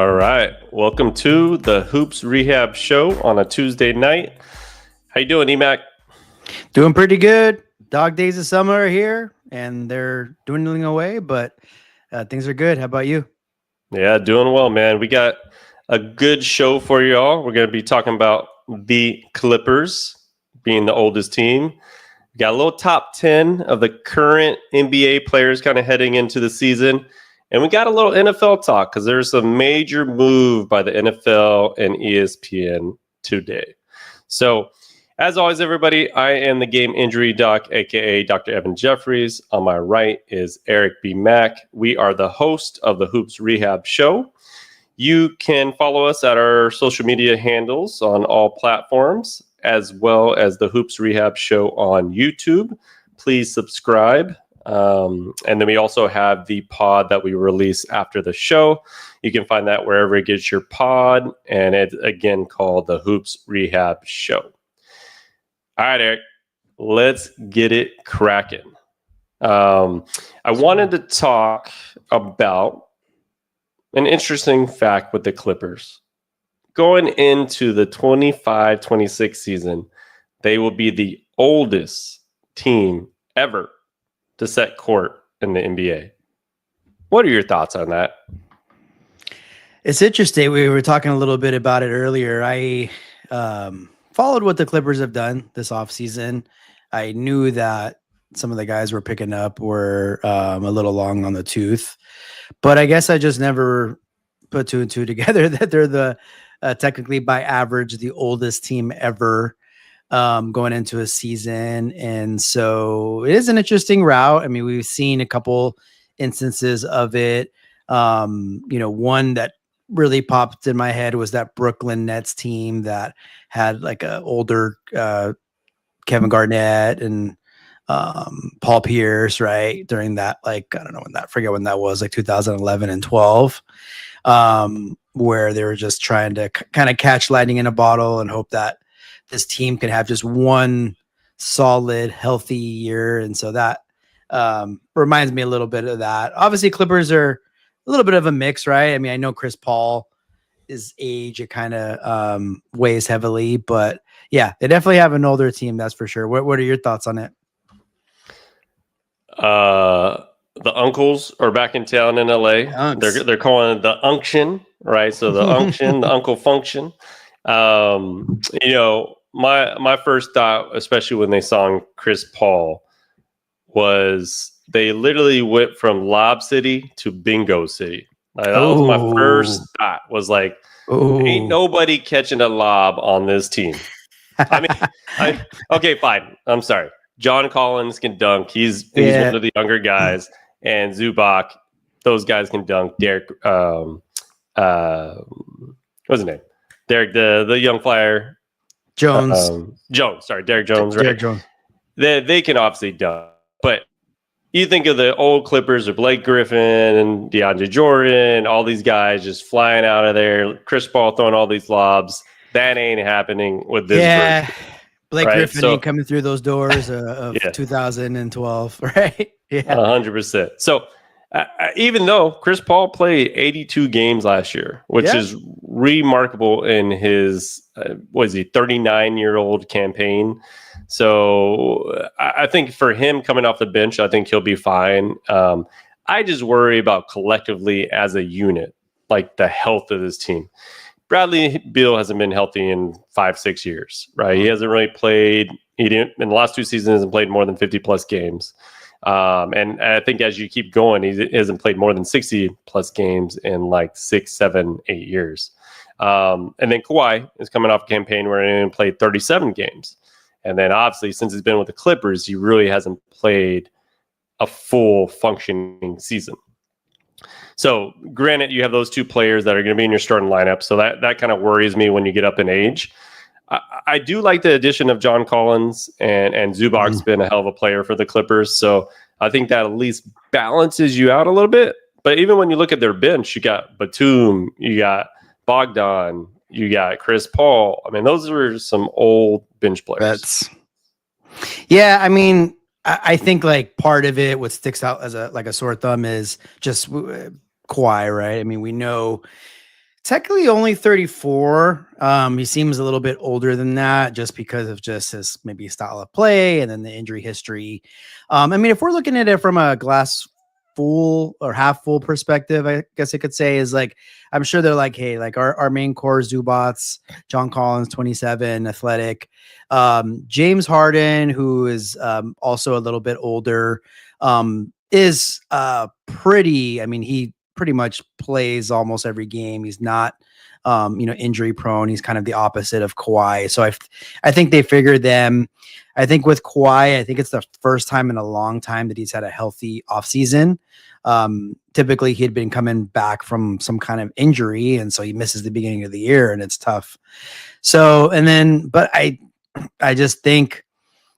All right. Welcome to the Hoops Rehab Show on a Tuesday night. How you doing, EMAC? Doing pretty good. Dog days of summer are here, and they're dwindling away, but things are good. How about you? Yeah, doing well, man. We got a good show for you all. We're going to be talking about the Clippers being the oldest team. We got a little top 10 of the current NBA players kind of heading into the season. And we got a little NFL talk because there's a major move by the NFL and ESPN today. So, as always, everybody, I am the Gameinjnury Doc, a.k.a. Dr. Evan Jeffries. On my right is Eric B. Mack. We are the host of the Hoops Rehab Show. You can follow us at our social media handles on all platforms, as well as the Hoops Rehab Show on YouTube. Please subscribe. And then we also have the pod that we release after the show. You can find that wherever it gets your pod. And it's, again, called the Hoops Rehab Show. All right, Eric, let's get it cracking. I wanted to talk about an interesting fact with the Clippers. Going into the 25-26 season, they will be the oldest team ever to set court in the NBA. What are your thoughts on that? It's interesting. We were talking a little bit about it earlier. I followed what the Clippers have done this offseason. I knew that some of the guys we're picking up were a little long on the tooth, but I guess I just never put two and two together that they're the technically by average the oldest team ever going into a season. And so it is an interesting route. I mean, we've seen a couple instances of it. One that really popped in my head was that Brooklyn Nets team that had like a older Kevin Garnett and Paul Pierce, right? During that, like, I don't know forget when that was, like 2011 and 12, where they were just trying to kind of catch lightning in a bottle and hope that this team can have just one solid, healthy year. And so that reminds me a little bit of that. Obviously, Clippers are a little bit of a mix, right? I mean, I know Chris Paul, his age, it kind of weighs heavily, but yeah, they definitely have an older team, that's for sure. What are your thoughts on it? The uncles are back in town in LA. They're calling it the unction, right? So the unction, the uncle function. My first thought, especially when they saw Chris Paul, was they literally went from Lob City to Bingo City. Like, that was my first thought. Was like, ain't nobody catching a lob on this team. I mean, okay, fine. I'm sorry. John Collins can dunk. He's one of the younger guys, and Zubac, those guys can dunk. Derek, what's his name? Derek, the young flyer. Jones. Derek Jones, right? Derek Jones. They can obviously dunk, but you think of the old Clippers or Blake Griffin and DeAndre Jordan, all these guys just flying out of there. Chris Paul throwing all these lobs. That ain't happening with this version. Blake Griffin ain't coming through those doors of 2012, right? Yeah, 100%. So even though Chris Paul played 82 games last year, which is remarkable in his, 39-year-old campaign. So I think for him coming off the bench, I think he'll be fine. I just worry about collectively as a unit, like the health of this team. Bradley Beal hasn't been healthy in 5-6 years, right? He hasn't really played. He didn't in the last 2 seasons. Hasn't played more than 50+ games. And I think as you keep going, he hasn't played more than 60+ games in like 6, 7, 8 years. And then Kawhi is coming off a campaign where he played 37 games. And then obviously, since he's been with the Clippers, he really hasn't played a full functioning season. So granted, you have those two players that are going to be in your starting lineup. So that kind of worries me when you get up in age. I do like the addition of John Collins, and Zubac's been a hell of a player for the Clippers. So I think that at least balances you out a little bit. But even when you look at their bench, you got Batum, you got Bogdan, you got Chris Paul. I mean, those are some old bench players. Yeah, I mean, I think like part of it, what sticks out as a sore thumb is just Kawhi, right? I mean, we know Technically only 34. He seems a little bit older than that just because of just his maybe style of play and then the injury history. I mean, if we're looking at it from a glass full or half full perspective, I guess I could say is like, I'm sure they're like, hey, like our main core Zubats, John Collins, 27, athletic. James Harden, who is also a little bit older, is pretty, I mean, he pretty much plays almost every game. He's not, injury prone. He's kind of the opposite of Kawhi. So I think they figured them. I think with Kawhi, I think it's the first time in a long time that he's had a healthy offseason. Typically, he had been coming back from some kind of injury, and so he misses the beginning of the year, and it's tough. So, and then, but I just think,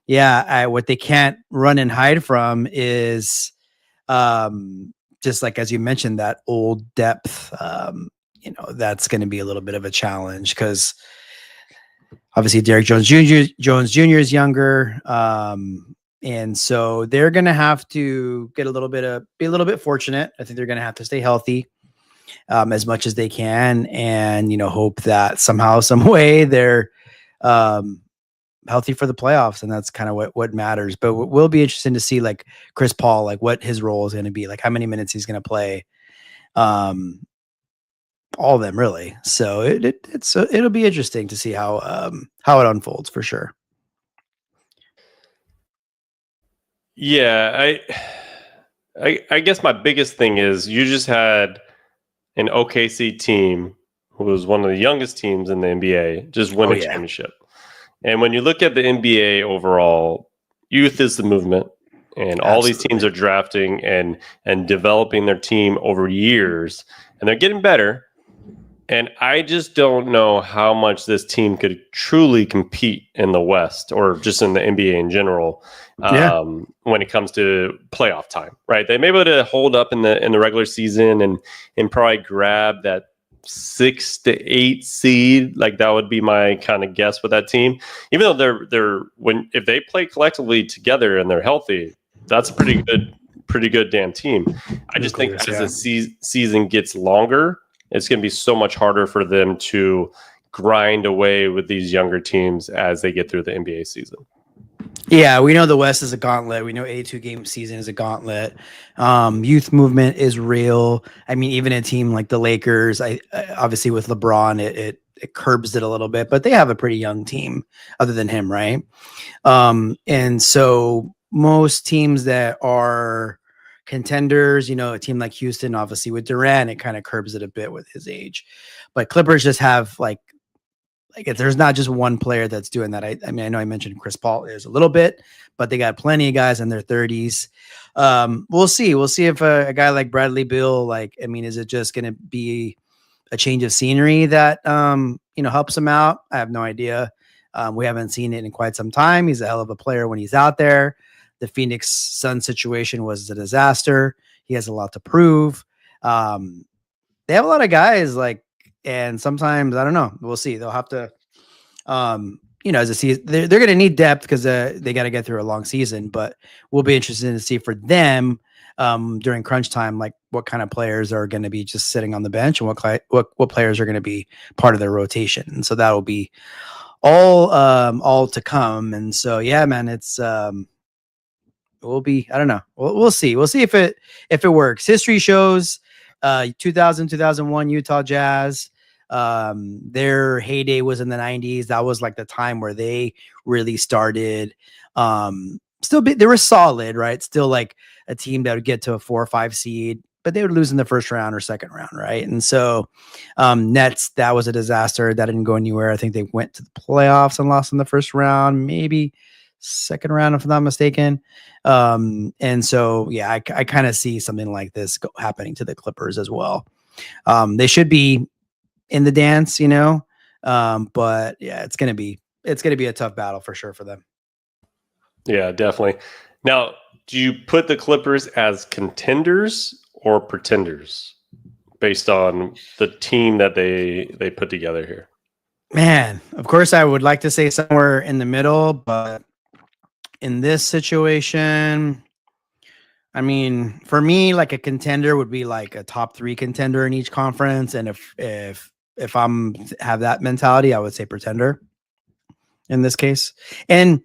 yeah, what they can't run and hide from is, just like as you mentioned, that old depth. That's going to be a little bit of a challenge because obviously Derrick Jones Jr. is younger, and so they're going to have to be a little bit fortunate. I think they're going to have to stay healthy as much as they can, and hope that somehow, some way, they're healthy for the playoffs, and that's kind of what matters. But it will be interesting to see like Chris Paul, like what his role is going to be, like how many minutes he's going to play, all of them really. So it'll be interesting to see how it unfolds for sure. Yeah, I guess my biggest thing is you just had an OKC team who was one of the youngest teams in the NBA just win a championship. And when you look at the NBA overall, youth is the movement, and all these teams are drafting and developing their team over years, and they're getting better. And I just don't know how much this team could truly compete in the West or just in the NBA in general when it comes to playoff time, right? They may be able to hold up in the regular season and probably grab that 6 to 8 seed. Like that would be my kind of guess with that team. Even though if they play collectively together and they're healthy, that's a pretty good damn team. I just think as the season gets longer, it's going to be so much harder for them to grind away with these younger teams as they get through the NBA season. Yeah, we know the West is a gauntlet. We know 82 game season is a gauntlet. Youth movement is real. I mean, even a team like the Lakers, I obviously with LeBron, it curbs it a little bit, but they have a pretty young team other than him, right? And so most teams that are contenders, a team like Houston, obviously with Durant, it kind of curbs it a bit with his age, but Clippers just have like if there's not just one player that's doing that. I mean, I know I mentioned Chris Paul is a little bit, but they got plenty of guys in their 30s. We'll see. We'll see if a guy like Bradley Beal, is it just going to be a change of scenery that, helps him out? I have no idea. We haven't seen it in quite some time. He's a hell of a player when he's out there. The Phoenix Suns situation was a disaster. He has a lot to prove. They have a lot of guys and sometimes I don't know. We'll see. They'll have to, as a season, they're going to need depth because they got to get through a long season. But we'll be interested to see for them during crunch time, like what kind of players are going to be just sitting on the bench and what players are going to be part of their rotation. And so that will be all to come. And so yeah, man, it's will be. I don't know. We'll see. We'll see if it works. History shows 2000, 2001 Utah Jazz. Their heyday was in the 90s. That was like the time where they really started. They were solid, right? Still like a team that would get to a 4 or 5 seed, but they would lose in the first round or second round, right? And so Nets, that was a disaster. That didn't go anywhere. I think they went to the playoffs and lost in the first round, maybe second round, if I'm not mistaken. And so, yeah, I kind of see something like this happening to the Clippers as well. They should be in the dance, but yeah, it's going to be a tough battle for sure for them. Yeah, definitely. Now, do you put the Clippers as contenders or pretenders based on the team that they put together here? Man, of course I would like to say somewhere in the middle, but in this situation, I mean, for me, like a contender would be like a top 3 contender in each conference. And if if I'm have that mentality, I would say pretender in this case. And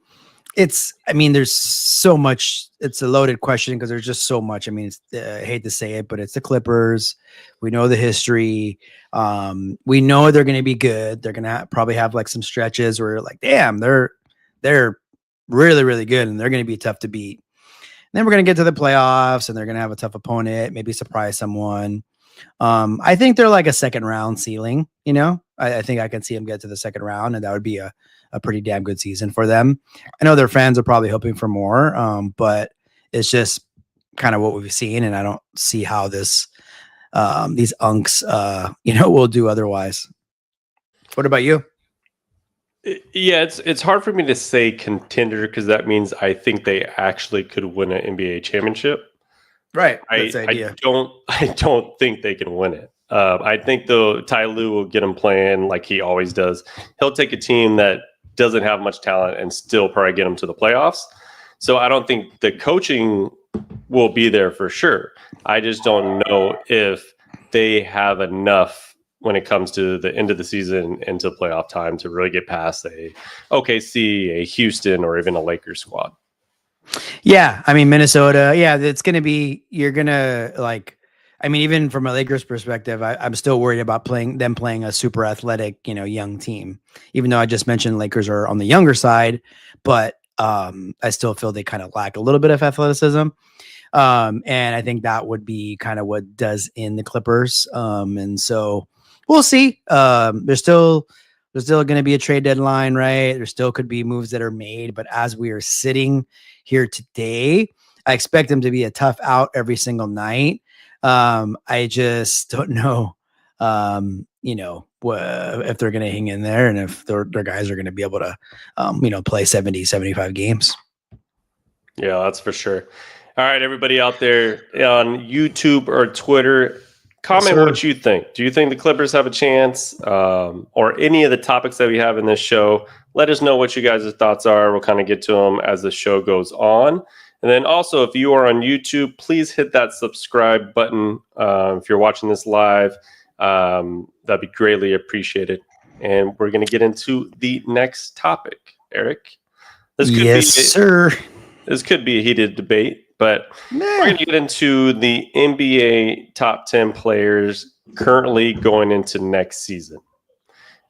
I mean, there's so much. It's a loaded question because there's just so much. I mean, I hate to say it, but it's the Clippers. We know the history. We know they're going to be good. They're going to probably have like some stretches where like, damn, they're really, really good, and they're going to be tough to beat. And then we're going to get to the playoffs, and they're going to have a tough opponent, maybe surprise someone. I think they're like a second round ceiling. I think I can see them get to the second round, and that would be a pretty damn good season for them. I know their fans are probably hoping for more, but it's just kind of what we've seen, and I don't see how these unks, will do otherwise. What about you? Yeah, it's hard for me to say contender because that means I think they actually could win an NBA championship. Right. I don't think they can win it. I think though Ty Lue will get him playing like he always does. He'll take a team that doesn't have much talent and still probably get them to the playoffs. So I don't think the coaching will be there for sure. I just don't know if they have enough when it comes to the end of the season into playoff time to really get past a OKC, a Houston, or even a Lakers squad. Yeah, I mean Minnesota. Yeah, it's going to be. You're going to like. I mean, even from a Lakers perspective, I'm still worried about playing a super athletic, young team. Even though I just mentioned Lakers are on the younger side, but I still feel they kind of lack a little bit of athleticism. And I think that would be kind of what does in the Clippers. And so we'll see. There's still going to be a trade deadline, right? There still could be moves that are made, but as we are sitting here today, I expect them to be a tough out every single night. I just don't know, if they're going to hang in there and if their guys are going to be able to, play 70, 75 games. Yeah, that's for sure. All right, everybody out there on YouTube or Twitter, comment what you think. Do you think the Clippers have a chance, or any of the topics that we have in this show? Let us know what you guys' thoughts are. We'll kind of get to them as the show goes on. And then also, if you are on YouTube, please hit that subscribe button. If you're watching this live, that'd be greatly appreciated. And we're going to get into the next topic, Eric. Sir. This could be a heated debate, but we're going to get into the NBA top 10 players currently going into next season.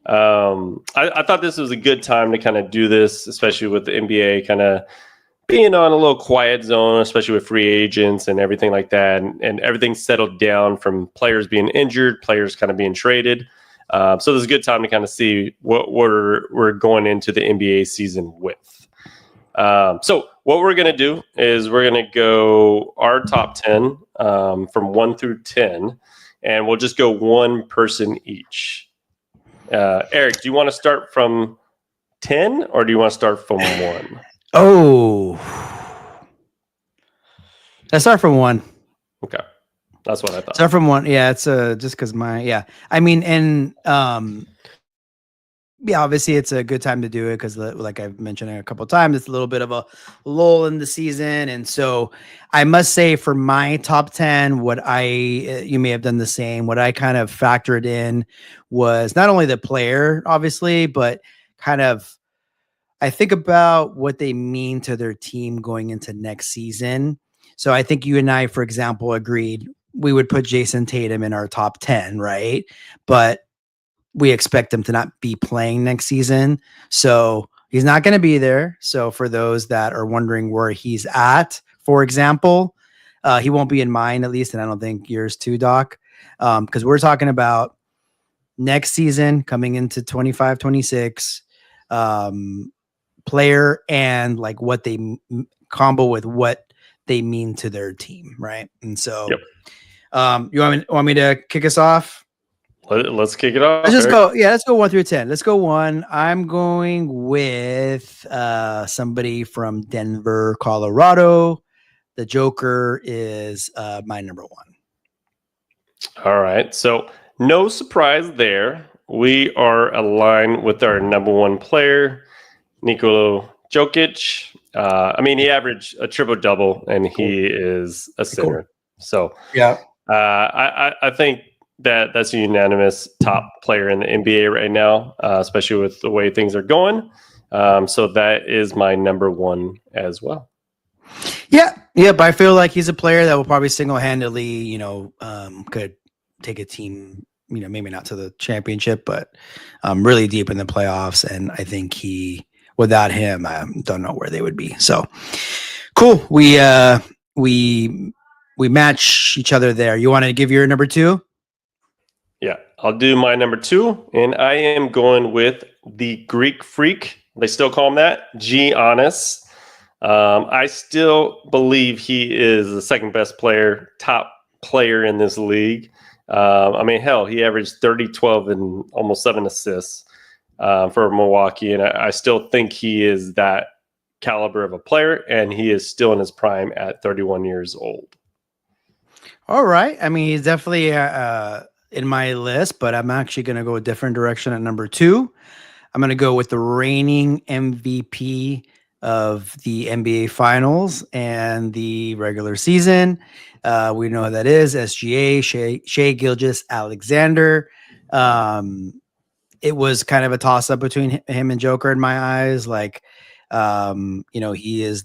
I thought this was a good time to kind of do this, especially with the NBA kind of being on a little quiet zone, especially with free agents and everything like that, and everything settled down from players being injured, players kind of being traded. So this is a good time to kind of see what we're going into the NBA season with. So what we're going to do is we're going to go our top 10 from 1 through 10, and we'll just go one person each. Eric, do you want to start from 10 or do you want to start from 1? Oh, let's start from 1. Okay. That's what I thought. Start from 1. Yeah. It's just cause I mean, and, yeah, obviously it's a good time to do it because, like I've mentioned a couple of times, it's a little bit of a lull in the season. And so I must say for my top 10, you may have done the same. What I kind of factored in was not only the player, obviously, but kind of I think about what they mean to their team going into next season. So I think you and I, for example, agreed we would put Jason Tatum in our top 10, right? But we expect him to not be playing next season. So he's not going to be there. So for those that are wondering where he's at, for example, he won't be in mine at least. And I don't think yours too, Doc, because we're talking about next season coming into 25, 26, player and like what they combo with what they mean to their team. Right. And so, you want me to kick us off? Let's kick it off. Let's just go. Yeah, let's go 1 through 10. Let's go 1. I'm going with somebody from Denver, Colorado. The Joker is my number 1. All right. So no surprise there. We are aligned with our number 1 player, Nikola Jokic. I mean, he averaged a triple-double, and he is a center. So yeah, I think that's a unanimous top player in the NBA right now, especially with the way things are going. So that is my number one as well. Yeah, but I feel like he's a player that will probably single-handedly, could take a team, maybe not to the championship, but really deep in the playoffs. And I think without him, I don't know where they would be. So cool. We match each other there. You want to give your number two? Yeah, I'll do my number two, and I am going with the Greek Freak. They still call him that, Giannis. I still believe he is the second best player, top player in this league. I mean, hell, he averaged 30, 12, and almost 7 assists for Milwaukee, and I still think he is that caliber of a player, and he is still in his prime at 31 years old. All right. I mean, he's definitely in my list, but I'm actually going to go a different direction at number two. I'm going to go with the reigning MVP of the NBA Finals and the regular season. We know who that is, SGA, Shai Gilgeous-Alexander. It was kind of a toss-up between him and Joker in my eyes. Like, he is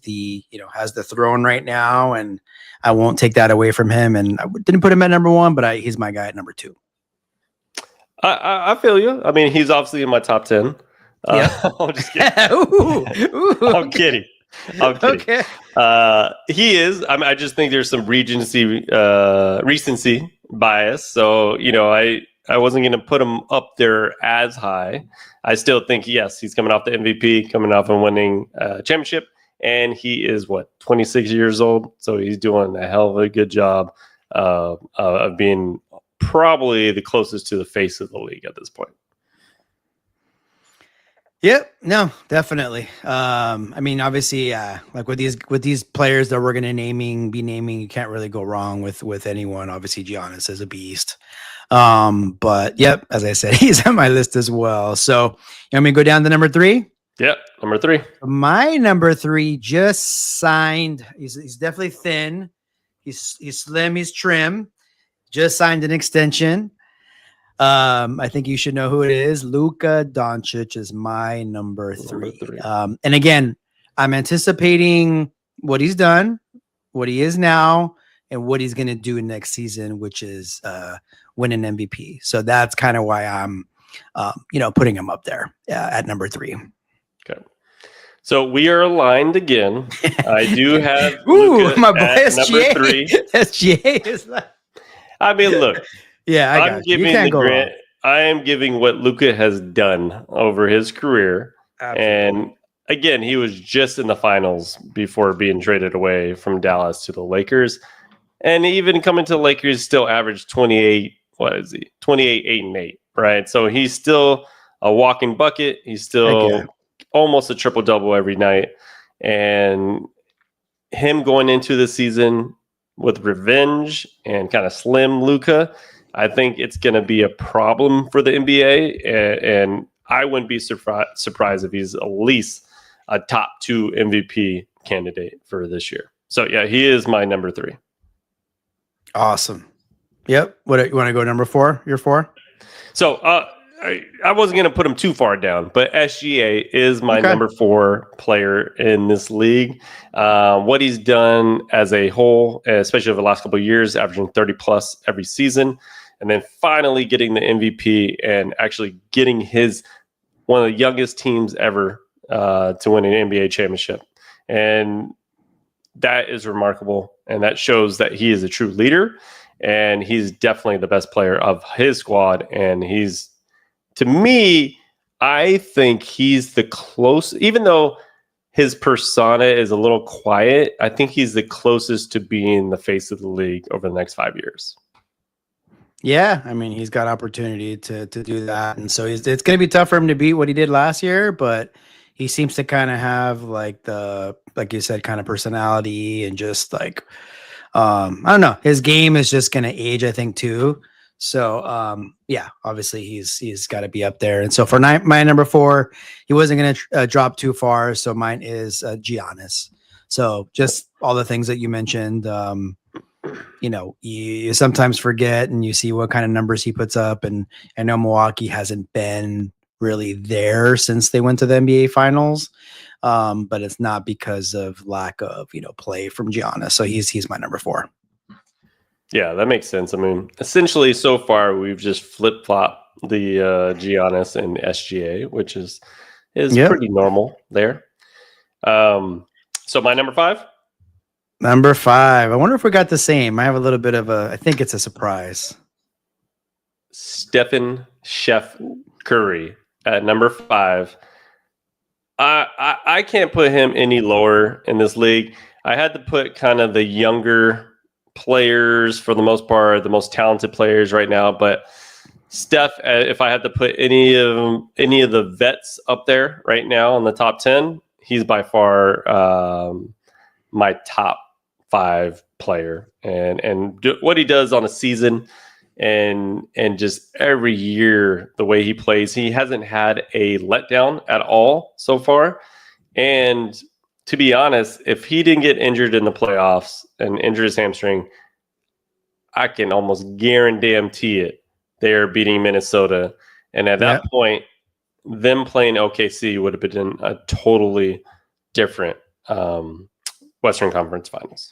has the throne right now, and I won't take that away from him. And I didn't put him at number one, but he's my guy at number two. I feel you. I mean, he's obviously in my top 10. Yeah. I'm just kidding. I'm kidding. Okay. He is. I mean, I just think there's some recency bias. So, I wasn't going to put him up there as high. I still think, yes, he's coming off the MVP, coming off and winning championship. And he is, 26 years old. So he's doing a hell of a good job of being probably the closest to the face of the league at this point. Yep. No, definitely. I mean, obviously, like with these players that we're going to be naming, you can't really go wrong with anyone. Obviously, Giannis is a beast. But yep, as I said, he's on my list as well. So you want me to go down to number three? Yep. Number three. My number three just signed. He's definitely thin. He's slim. He's trim. Just signed an extension. I think you should know who it is. Luka Doncic is my number three. And again, I'm anticipating what he's done, what he is now, and what he's going to do next season, which is win an MVP. So that's kind of why I'm, putting him up there at number three. Okay. So we are aligned again. I do have Luka my boy at number three. SGA is like. I mean, look. Yeah, I'm giving the grant. I am giving what Luka has done over his career. Absolutely. And again, he was just in the finals before being traded away from Dallas to the Lakers. And even coming to the Lakers, still averaged 28. What is he? 28, 8, and 8. Right. So he's still a walking bucket. He's still almost a triple double every night. And him going into the season with revenge and kind of slim Luka, I think it's going to be a problem for the NBA, and I wouldn't be surprised if he's at least a top 2 MVP candidate for this year. So, yeah, he is my number 3. Awesome. Yep. What you want to go number 4? You're 4? So, I wasn't going to put him too far down, but SGA is my number 4 player in this league. What he's done as a whole, especially over the last couple of years, averaging 30-plus every season, and then finally getting the MVP and actually getting one of the youngest teams ever to win an NBA championship. And that is remarkable, and that shows that he is a true leader, and he's definitely the best player of his squad, and to me, I think he's the closest, even though his persona is a little quiet, I think he's the closest to being the face of the league over the next 5 years. Yeah, I mean, he's got opportunity to do that. And so it's going to be tough for him to beat what he did last year, but he seems to kind of have like you said, kind of personality and just like, I don't know, his game is just going to age, I think, too. So, yeah, obviously he's got to be up there. And so for my number 4, he wasn't going to drop too far. So mine is Giannis. So just all the things that you mentioned, you sometimes forget and you see what kind of numbers he puts up. And I know Milwaukee hasn't been really there since they went to the NBA Finals, but it's not because of lack of play from Giannis. So he's my number 4. Yeah, that makes sense. I mean, essentially, so far we've just flip flopped the Giannis and SGA, which is pretty normal there. So my number 5. Number 5. I wonder if we got the same. I have a little bit of I think it's a surprise. Stephen Chef Curry at number 5. I can't put him any lower in this league. I had to put kind of the younger players for the most part, the most talented players right now. But Steph, if I had to put any of the vets up there right now in the top 10, he's by far my top 5 player. And what he does on a season and just every year, the way he plays, he hasn't had a letdown at all so far. And to be honest, if he didn't get injured in the playoffs and injure his hamstring, I can almost guarantee it. They're beating Minnesota. And at that point, them playing OKC would have been a totally different Western Conference Finals.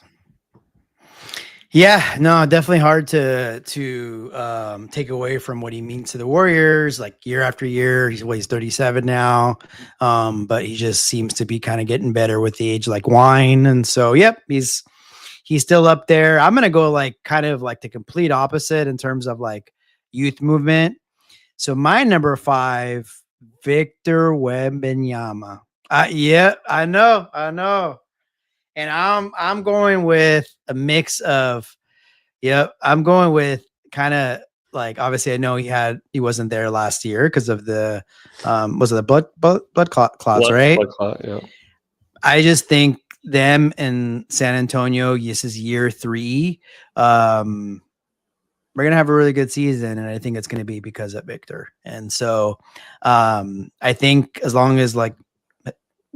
Yeah, no, definitely hard to take away from what he means to the Warriors. Like year after year, he's 37 now, but he just seems to be kind of getting better with the age, like wine. And so, he's still up there. I'm gonna go like kind of like the complete opposite in terms of like youth movement. So my number 5, Victor Wembanyama. I know. And I'm going with a mix of, I'm going with kind of like, obviously I know he wasn't there last year because of the, was it the blood clots, right? Blood clot, yeah. I just think them in San Antonio, this is year 3. We're going to have a really good season. And I think it's going to be because of Victor. And so I think as long as like,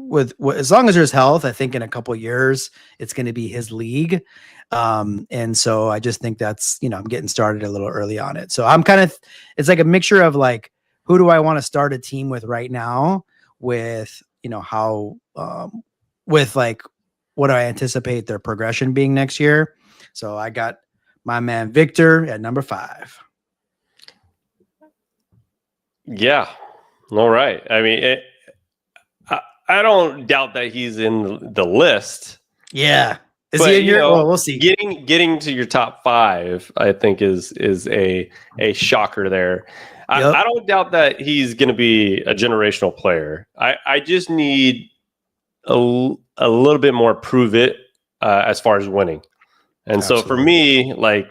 as long as there's health, I think in a couple of years it's going to be his league. And so I just think that's, I'm getting started a little early on it. So I'm it's like a mixture of like, who do I want to start a team with right now with, how, with like, what do I anticipate their progression being next year? So I got my man Victor at number 5. Yeah. All right. I mean, I don't doubt that he's in the list. Yeah. Is he in your? Well, we'll see. Getting to your top 5, I think is a shocker there. Yep. I don't doubt that he's going to be a generational player. I just need a little bit more prove it as far as winning. And Absolutely. So for me, like,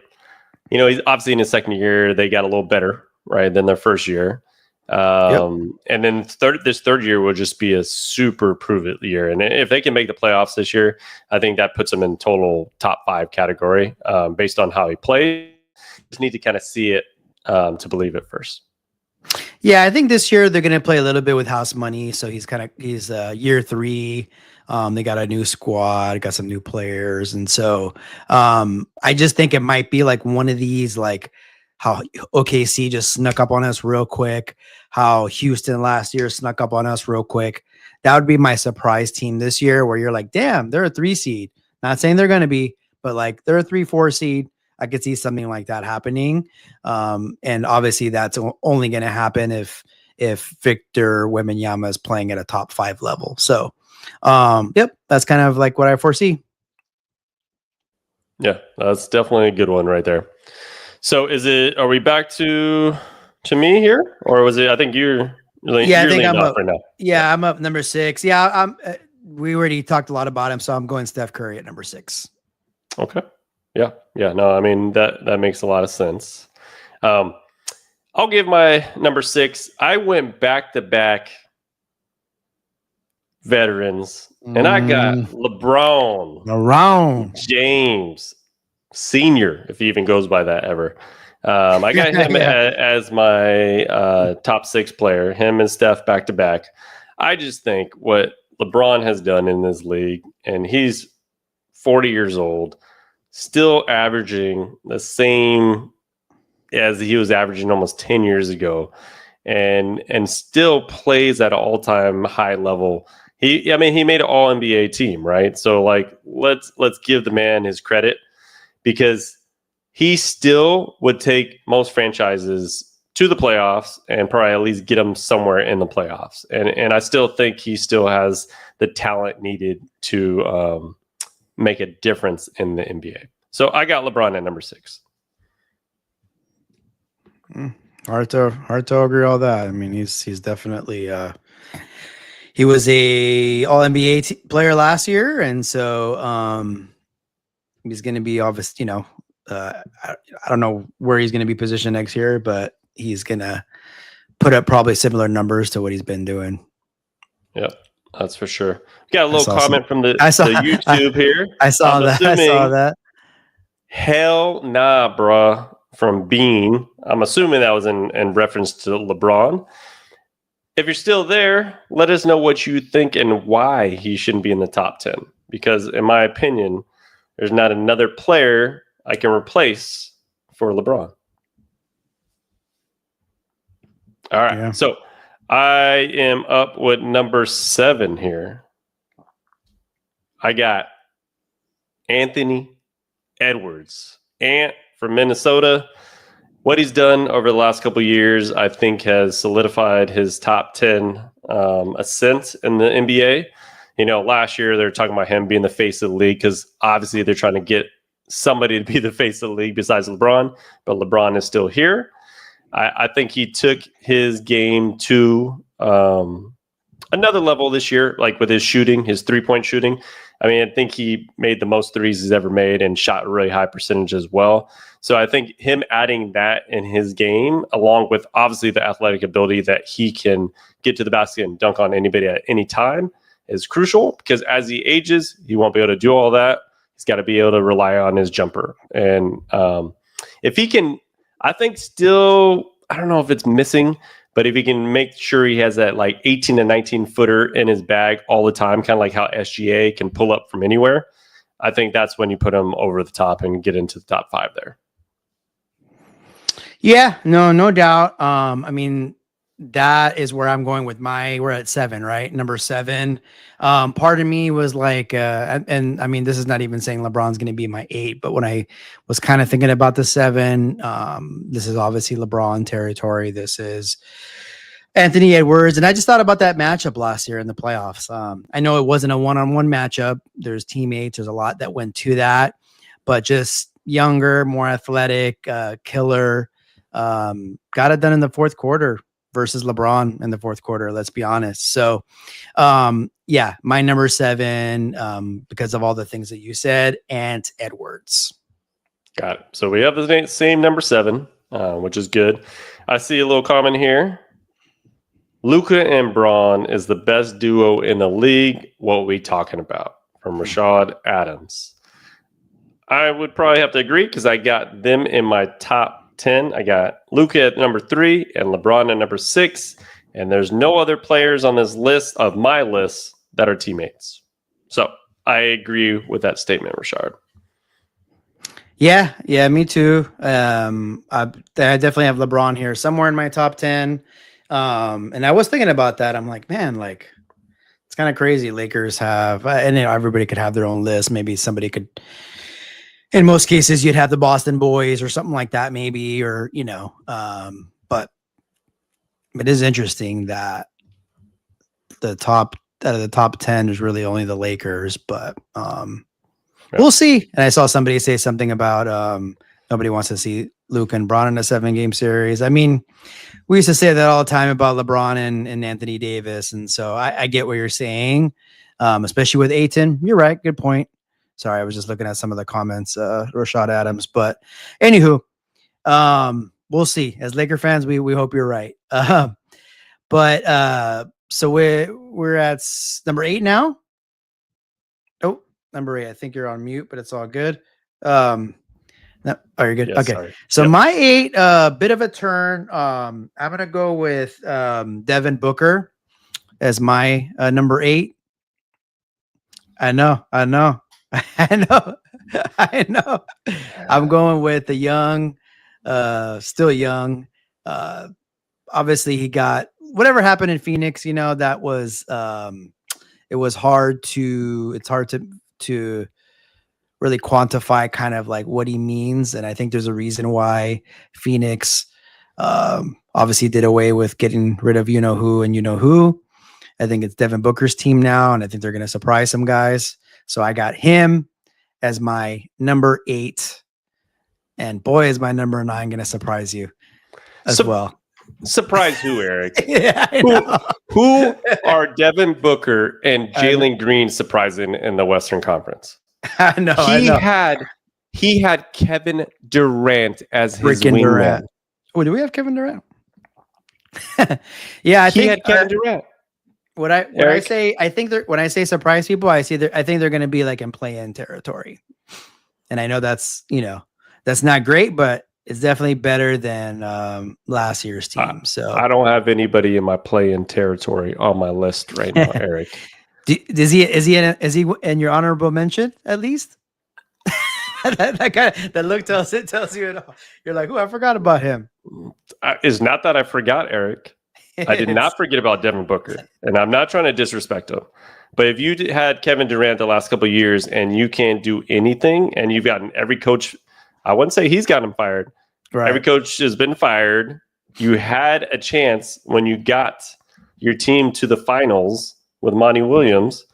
he's obviously in his second year. They got a little better, right, than their first year. And then this third year will just be a super prove it year. And if they can make the playoffs this year, I think that puts them in total top 5 category based on how he plays. Just need to kind of see it to believe it first. Yeah, I think this year they're going to play a little bit with house money. So he's year 3. They got a new squad, got some new players. And so I just think it might be like one of these, like how OKC just snuck up on us real quick, how Houston last year snuck up on us real quick. That would be my surprise team this year where you're like, damn, they're a 3 seed. Not saying they're going to be, but like they're a 3-4 seed. I could see something like that happening. And obviously that's only going to happen if Victor Wembanyama is playing at a top 5 level. So, that's kind of like what I foresee. Yeah, that's definitely a good one right there. So are we back to me here, or was it, I think you're really, I think I'm up right now. Yeah, I'm up number 6. Yeah. We already talked a lot about him. So I'm going Steph Curry at number 6. Okay. Yeah. No, I mean, that makes a lot of sense. I'll give my number 6. I went back-to-back veterans, and I got LeBron James Senior, if he even goes by that ever. I got him as my top 6 player, him and Steph back-to-back. I just think what LeBron has done in this league, and he's 40 years old, still averaging the same as he was averaging almost 10 years ago, and still plays at an all-time high level. He made an all NBA team, right? So like, let's give the man his credit, because he still would take most franchises to the playoffs and probably at least get them somewhere in the playoffs. And I still think he still has the talent needed to make a difference in the NBA. So I got LeBron at number 6. Hard to agree all that. I mean, he's definitely he was a All NBA player last year, and so he's going to be obvious. I don't know where he's going to be positioned next year, but he's going to put up probably similar numbers to what he's been doing. Yep, that's for sure. We got a little comment from the YouTube here. I saw that. Hell nah, bruh, from Bean. I'm assuming that was in reference to LeBron. If you're still there, let us know what you think and why he shouldn't be in the top 10. Because in my opinion, there's not another player I can replace for LeBron. All right. Yeah. So I am up with number 7 here. I got Anthony Edwards. Ant from Minnesota. What he's done over the last couple of years, I think, has solidified his top 10 ascent in the NBA. Last year they were talking about him being the face of the league because obviously they're trying to get somebody to be the face of the league besides LeBron, but LeBron is still here. I think he took his game to another level this year, like with his shooting, his 3-point shooting. I mean, I think he made the most threes he's ever made and shot a really high percentage as well. So I think him adding that in his game, along with obviously the athletic ability that he can get to the basket and dunk on anybody at any time, is crucial, because as he ages, he won't be able to do all that. He's got to be able to rely on his jumper. And if he can, I think still, I don't know if it's missing, but if he can make sure he has that like 18 to 19 footer in his bag all the time, kind of like how SGA can pull up from anywhere, I think that's when you put him over the top and get into the top 5 there. Yeah, no doubt. I mean, that is where I'm going with we're at 7, right? Number 7. Part of me was like, and I mean, this is not even saying LeBron's going to be my 8, but when I was kind of thinking about the 7, this is obviously LeBron territory. This is Anthony Edwards. And I just thought about that matchup last year in the playoffs. I know it wasn't a one-on-one matchup. There's teammates. There's a lot that went to that, but just younger, more athletic, killer, got it done in the fourth quarter versus LeBron in the fourth quarter. Let's be honest. So, yeah, my number 7, because of all the things that you said, and Edwards. Got it. So we have the same number 7, which is good. I see a little comment here. Luka and Braun is the best duo in the league. What are we talking about? From Rashad Adams. I would probably have to agree because I got them in my top 10. I got Luka at number 3 and LeBron at number 6. And there's no other players on this list of my list that are teammates. So I agree with that statement, Rashard. Yeah, me too. I definitely have LeBron here somewhere in my top 10. And I was thinking about that. I'm like, man, like it's kind of crazy. Lakers have, and everybody could have their own list. Maybe somebody could, in most cases, you'd have the Boston boys or something like that, maybe, or, but it is interesting that out of the top 10 is really only the Lakers, but, we'll see. And I saw somebody say something about, nobody wants to see Luke and Bron in a 7-game series. I mean, we used to say that all the time about LeBron and Anthony Davis. And so I get what you're saying, especially with Ayton. You're right. Good point. Sorry, I was just looking at some of the comments, Rashad Adams. But anywho, we'll see. As Laker fans, we hope you're right. But so we're at number 8 now. Oh, number 8. I think you're on mute, but it's all good. No, you're good. Yeah, okay. Sorry. So my 8, bit of a turn. I'm gonna go with Devin Booker as my number 8. I know. I know. I know. I'm going with the young, still young. Obviously, he got whatever happened in Phoenix. That was it was hard to. It's hard to really quantify kind of like what he means, and I think there's a reason why Phoenix obviously did away with getting rid of who and who. I think it's Devin Booker's team now, and I think they're going to surprise some guys. So I got him as my number 8, and boy, is my number 9 going to surprise you as well. Surprise who, Eric? Yeah, I know. Who are Devin Booker and Jalen Green surprising in the Western Conference? I know. He had Kevin Durant as his Freaking wingman. Durant. Oh, do we have Kevin Durant? Yeah, I think he had Kevin Durant. When I say surprise people, I think they're going to be like in play-in territory, and I know that's not great, but it's definitely better than last year's team. So I don't have anybody in my play-in territory on my list right now, Eric. Is he in your honorable mention at least? that look tells you it all. You're like, oh, I forgot about him. It's not that I forgot, Eric. I did not forget about Devin Booker, and I'm not trying to disrespect him. But if you had Kevin Durant the last couple of years and you can't do anything, and you've gotten every coach, I wouldn't say he's got him fired. Right. Every coach has been fired. You had a chance when you got your team to the finals with Monty Williams,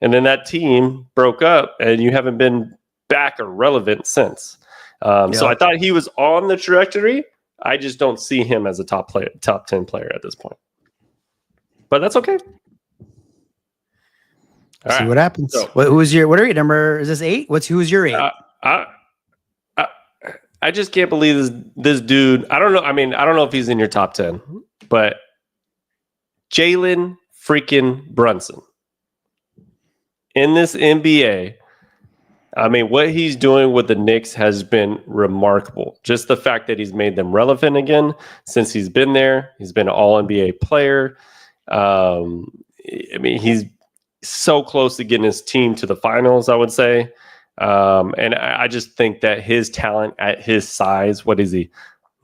and then that team broke up, and you haven't been back or relevant since. So I thought he was on the trajectory. I just don't see him as a top 10 player at this point. But that's okay. See what happens. So, what are your number? Is this 8? Who's your 8? I just can't believe this dude. I don't know. I mean, I don't know if he's in your top 10, but Jalen freaking Brunson in this NBA. I mean, what he's doing with the Knicks has been remarkable. Just the fact that he's made them relevant again since he's been there. He's been an all-NBA player. I mean, he's so close to getting his team to the finals, I would say. And I just think that his talent at his size, what is he?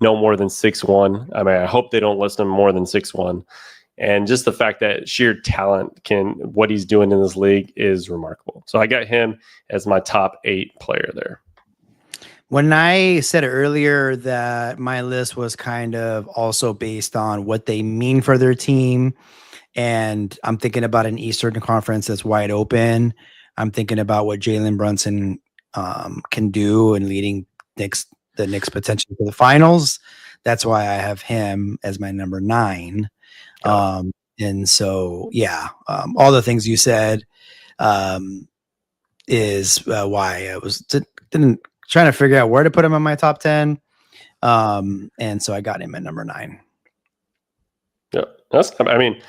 No more than 6'1". I mean, I hope they don't list him more than 6'1". And just the fact that sheer talent what he's doing in this league is remarkable. So I got him as my top 8 player there. When I said earlier that my list was kind of also based on what they mean for their team, and I'm thinking about an Eastern Conference that's wide open. I'm thinking about what Jalen Brunson can do in leading the Knicks potentially to the finals. That's why I have him as my number 9. And so, all the things you said is why I was trying to figure out where to put him in my top 10. And so I got him at number 9. Yeah, I mean,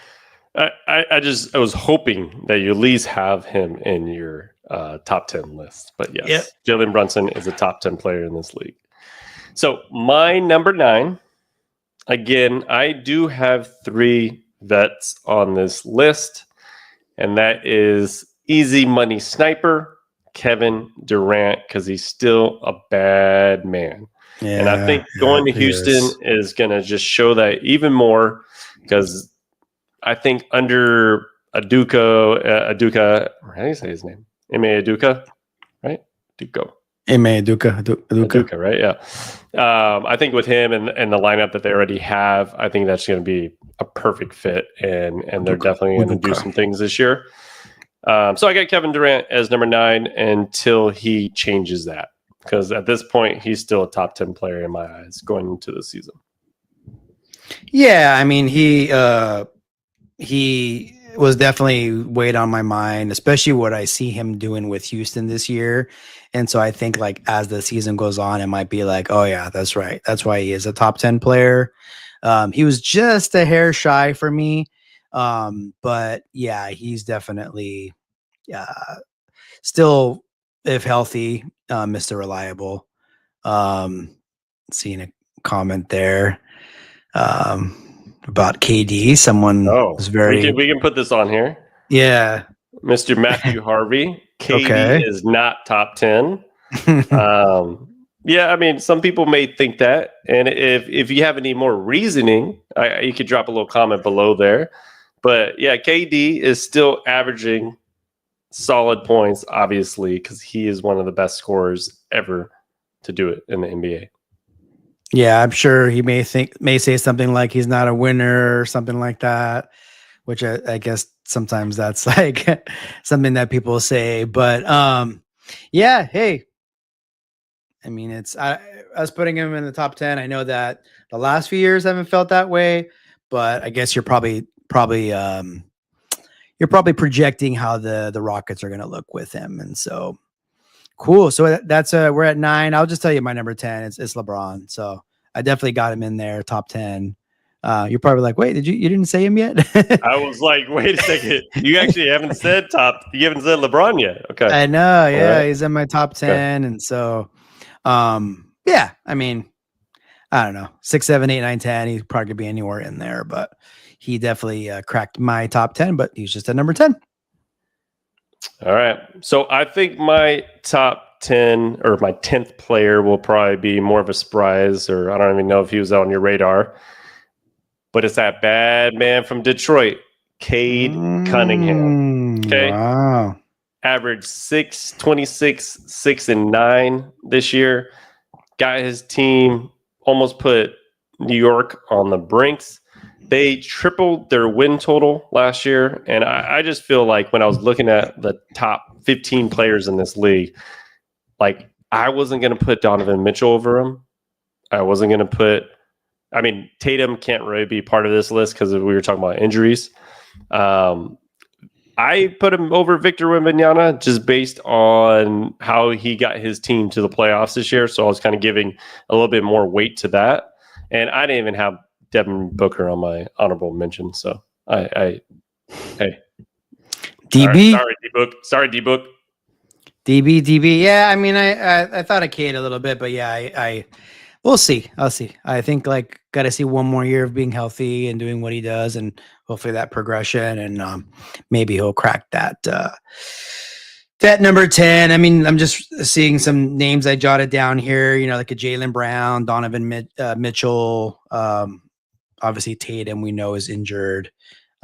I was hoping that you at least have him in your top 10 list. But yes, Jalen Brunson is a top 10 player in this league. So my number 9, again, I do have 3 vets on this list, and that is easy money sniper Kevin Durant, because he's still a bad man. Yeah, and I think going to Houston is going to just show that even more, because I think under Aduka, how do you say his name? Ime Aduka, right? Ime Aduka, right? Yeah. I think with him and the lineup that they already have, I think that's going to be a perfect fit, and they're definitely going to do some things this year. So I got Kevin Durant as number 9 until he changes that, because at this point he's still a top 10 player in my eyes going into the season. Yeah, I mean he was definitely weighed on my mind, especially what I see him doing with Houston this year. And so I think like as the season goes on, it might be like, oh yeah, that's right. That's why he is a top 10 player. He was just a hair shy for me. But yeah, he's definitely still, if healthy, Mr. Reliable. Seeing a comment there about KD. Someone was very. We can put this on here. Yeah, Mr. Matthew Harvey. KD is not top 10. Yeah, I mean, some people may think that, and if you have any more reasoning, you could drop a little comment below there. But yeah, KD is still averaging solid points, obviously, because he is one of the best scorers ever to do it in the NBA. Yeah, I'm sure he may say something like he's not a winner or something like that, which I guess sometimes that's like something that people say. But yeah, hey, I mean, it's us putting him in the top 10. I know that the last few years haven't felt that way, but I guess you're probably projecting how the Rockets are going to look with him, and so cool. So that's we're at 9. I'll just tell you my number 10. It's LeBron. So I definitely got him in there, top 10. You're probably like, wait, you didn't say him yet? I was like, wait a second. You actually haven't said LeBron yet. Okay. I know. Yeah. Right. He's in my top 10. Okay. And so, yeah, I mean, I don't know, 6, 7, 8, 9, 10. He probably could be anywhere in there, but he definitely cracked my top 10, but he's just at number 10. All right. So I think my top 10 or my 10th player will probably be more of a surprise, or I don't even know if he was on your radar, but it's that bad man from Detroit, Cade Cunningham. Okay. Wow. Averaged 6, 26, 6, and 9 this year. Got his team, almost put New York on the brinks. They tripled their win total last year. And I just feel like when I was looking at the top 15 players in this league, like I wasn't going to put Donovan Mitchell over him. I wasn't going to put, I mean, Tatum can't really be part of this list because we were talking about injuries. I put him over Victor Wembanyama just based on how he got his team to the playoffs this year. So I was kind of giving a little bit more weight to that. And I didn't even have Devin Booker on my honorable mention. So hey. DB. Sorry, D-Book. DB. Yeah, I mean, I thought of Cade a little bit, but yeah, we'll see. I'll see. I think like got to see one more year of being healthy and doing what he does, and hopefully that progression, and maybe he'll crack that number 10. I mean, I'm just seeing some names I jotted down here. You know, like a Jaylen Brown, Donovan Mitchell. Obviously Tatum we know is injured.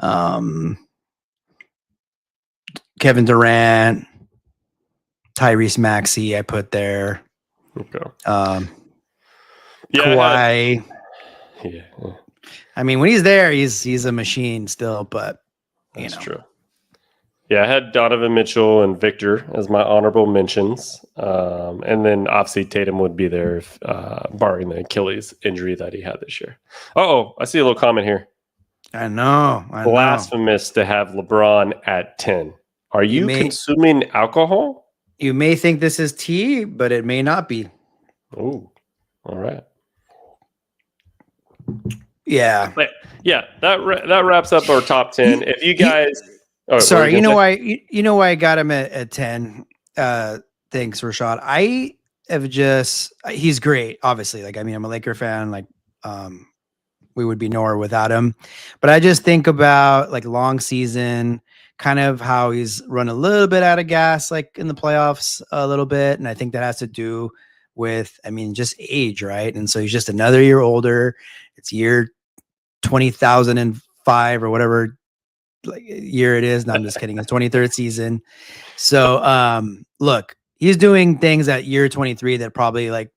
Kevin Durant, Tyrese Maxey, I put there. Okay. Kawhi. Yeah. I mean, when he's there, he's a machine still, but that's true. Yeah, I had Donovan Mitchell and Victor as my honorable mentions. And then obviously Tatum would be there if, barring the Achilles injury that he had this year. Oh, I see a little comment here. I know. Blasphemous to have LeBron at 10. Are you consuming alcohol? You may think this is tea, but it may not be. Oh, all right. Yeah. But yeah, that wraps up our top 10. If you guys... sorry, you know why I got him at 10? Thanks, Rashad. I have he's great, obviously. Like, I mean, I'm a Laker fan. Like, we would be nowhere without him. But I just think about like long season, kind of how he's run a little bit out of gas, like in the playoffs a little bit. And I think that has to do with, I mean, just age, right? And so he's just another year older. It's year 20,005 or whatever like year it is. No, I'm just kidding. It's 23rd season. So look, he's doing things at year 23 that probably like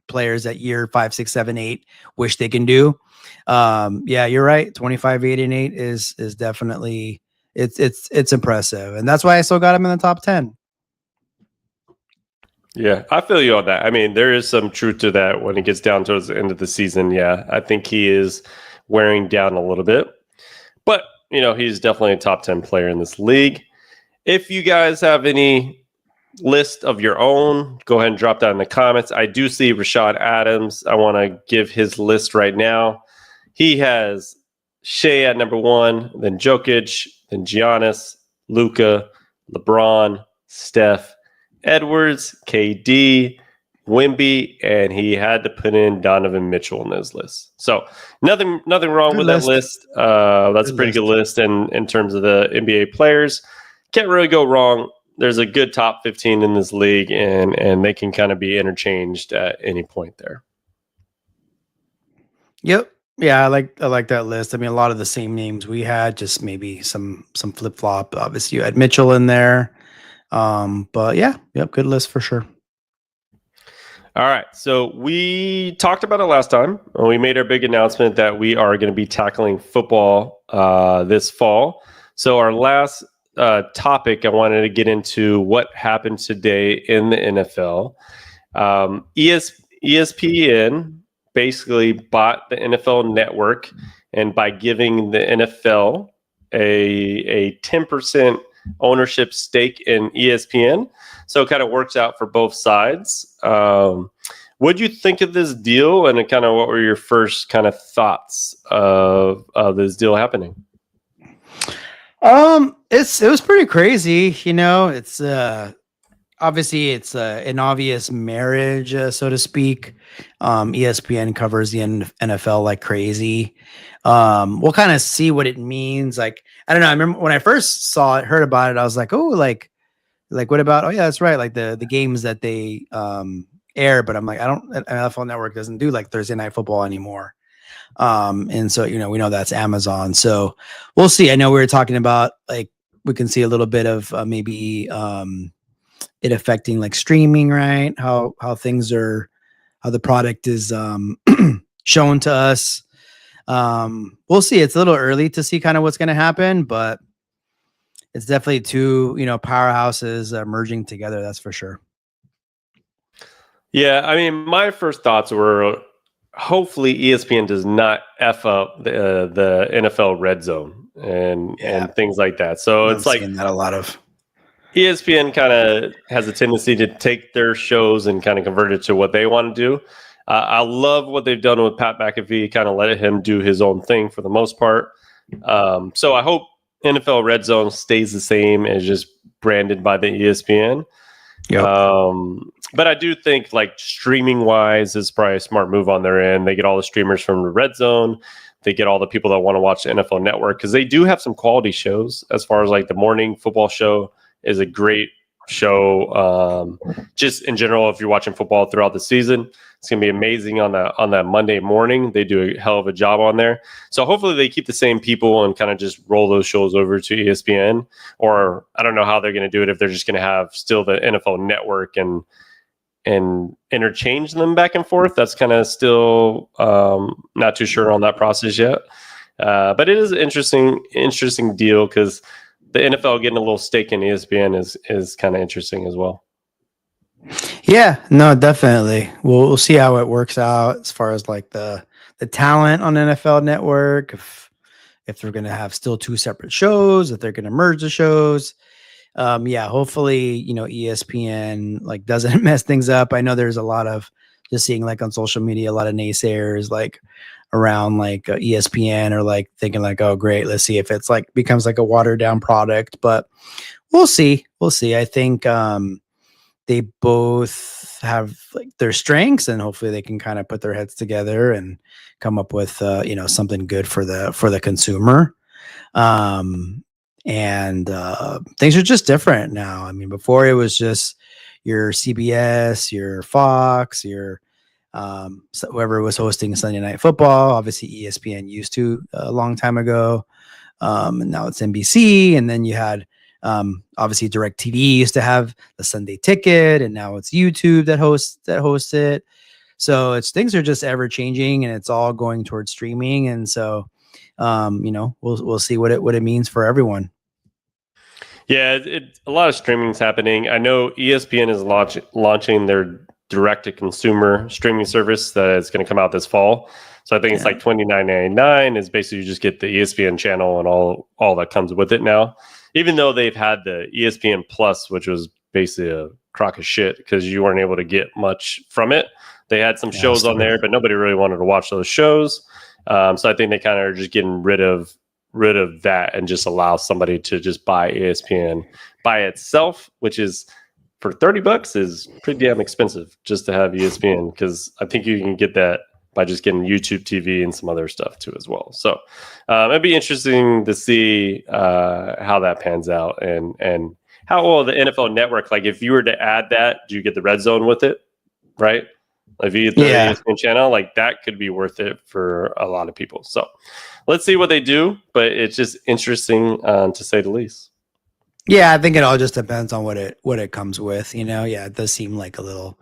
players at year 5, 6, 7, 8 wish they can do. Yeah, you're right. 25, 8, and 8 is definitely it's impressive. And that's why I still got him in the top 10. Yeah, I feel you on that. I mean, there is some truth to that when it gets down towards the end of the season. Yeah, I think he is wearing down a little bit. But, you know, he's definitely a top 10 player in this league. If you guys have any list of your own, go ahead and drop that in the comments. I do see Rashad Adams. I want to give his list right now. He has Shea at number 1, then Jokic, then Giannis, Luka, LeBron, Steph, Edwards, KD, Wemby, and he had to put in Donovan Mitchell in his list. So nothing wrong with that list. That's a pretty good list in terms of the NBA players. Can't really go wrong there's a good top 15 in this league, and they can kind of be interchanged at any point there. Yep. Yeah, I like that list. I mean, a lot of the same names we had, just maybe some flip flop. Obviously, you had Mitchell in there. But yeah, yep, good list for sure. All right. So we talked about it last time. We made our big announcement that we are going to be tackling football this fall. So our last topic, I wanted to get into what happened today in the NFL. ESPN basically bought the NFL network, and by giving the NFL a 10% ownership stake in ESPN, so it kind of works out for both sides. What do you think of this deal, and kind of what were your first kind of thoughts of this deal happening? It was pretty crazy. You know, it's obviously it's an obvious marriage, so to speak. ESPN covers the NFL like crazy. We'll kind of see what it means. Like, I don't know. I remember when I first heard about it, I was like, oh, like what about? Oh yeah, that's right. Like the games that they air. But I'm like, NFL Network doesn't do like Thursday Night Football anymore. And so, you know, we know that's Amazon. So we'll see. I know we were talking about like we can see a little bit of maybe it affecting like streaming, right? How the product is shown to us. We'll see. It's a little early to see kind of what's going to happen, but it's definitely two, you know, powerhouses merging together. That's for sure. Yeah, I mean, my first thoughts were hopefully ESPN does not F up the NFL Redzone and things like that. So it's like that a lot of ESPN kind of has a tendency to take their shows and kind of convert it to what they want to do. I love what they've done with Pat McAfee, kind of let him do his own thing for the most part. So I hope NFL Redzone stays the same as just branded by the ESPN. Yep. But I do think like streaming wise is probably a smart move on their end. They get all the streamers from the Redzone. They get all the people that want to watch the NFL Network because they do have some quality shows. As far as like the morning football show is a great show. Just in general, if you're watching football throughout the season, it's gonna be amazing on that Monday morning. They do a hell of a job on there. So hopefully they keep the same people and kind of just roll those shows over to ESPN. Or I don't know how they're gonna do it if they're just gonna have still the NFL Network and interchange them back and forth. That's kind of still not too sure on that process yet. But it is an interesting deal because the NFL getting a little stake in ESPN is kind of interesting as well. Yeah, no, definitely. We'll see how it works out as far as like the talent on NFL Network. If they're going to have still two separate shows, if they're going to merge the shows. Yeah, hopefully, you know, ESPN like doesn't mess things up. I know there's a lot of just seeing like on social media, a lot of naysayers like around like ESPN or like thinking like, oh, great, let's see if it's like becomes like a watered down product. But we'll see. I think they both have like their strengths, and hopefully they can kind of put their heads together and come up with you know, something good for the consumer. And things are just different now. I mean, before it was just your CBS, your Fox, your whoever was hosting Sunday Night Football. Obviously, ESPN used to a long time ago, and now it's NBC. And then you had obviously DirecTV used to have the Sunday Ticket, and now it's YouTube that hosts it. So things are just ever changing, and it's all going towards streaming. And so, you know, we'll see what it means for everyone. Yeah, a lot of streaming is happening. I know ESPN is launching their direct-to-consumer streaming service that is going to come out this fall. So I think it's like $29.99 is basically you just get the ESPN channel and all that comes with it now. Even though they've had the ESPN Plus, which was basically a crock of shit because you weren't able to get much from it. They had some shows on there, but nobody really wanted to watch those shows. So I think they kind of are just getting rid of that and just allow somebody to just buy ESPN by itself, which is for $30 is pretty damn expensive just to have ESPN, because I think you can get that by just getting YouTube TV and some other stuff too as well. So it'd be interesting to see how that pans out and how well the NFL Network, like if you were to add that, do you get the Redzone with it, right? If you get the ESPN channel, like that could be worth it for a lot of people. So let's see what they do, but it's just interesting to say the least. Yeah, I think it all just depends on what it comes with. Yeah, it does seem like a little,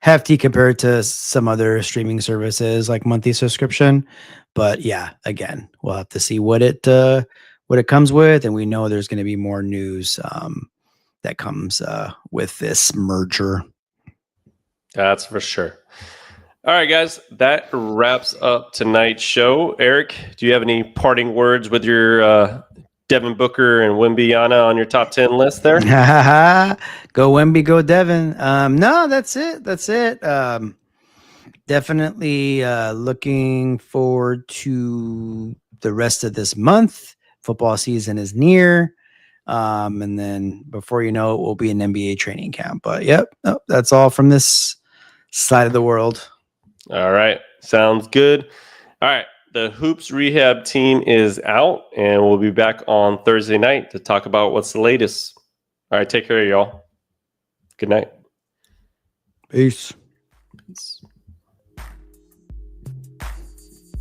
hefty compared to some other streaming services like monthly subscription. But yeah, again, we'll have to see what it comes with, and we know there's going to be more news that comes with this merger. That's for sure. All right, guys, that wraps up tonight's show. Eric, do you have any parting words with your Devin Booker and Wembyana on your top 10 list there? Go Wemby, go Devin. No, that's it. That's it. Definitely looking forward to the rest of this month. Football season is near. And then before you know it, we'll be in NBA training camp. But yep, that's all from this side of the world. All right. Sounds good. All right. The Hoops Rehab team is out, and we'll be back on Thursday night to talk about what's the latest. All right. Take care, y'all. Good night. Peace. Peace.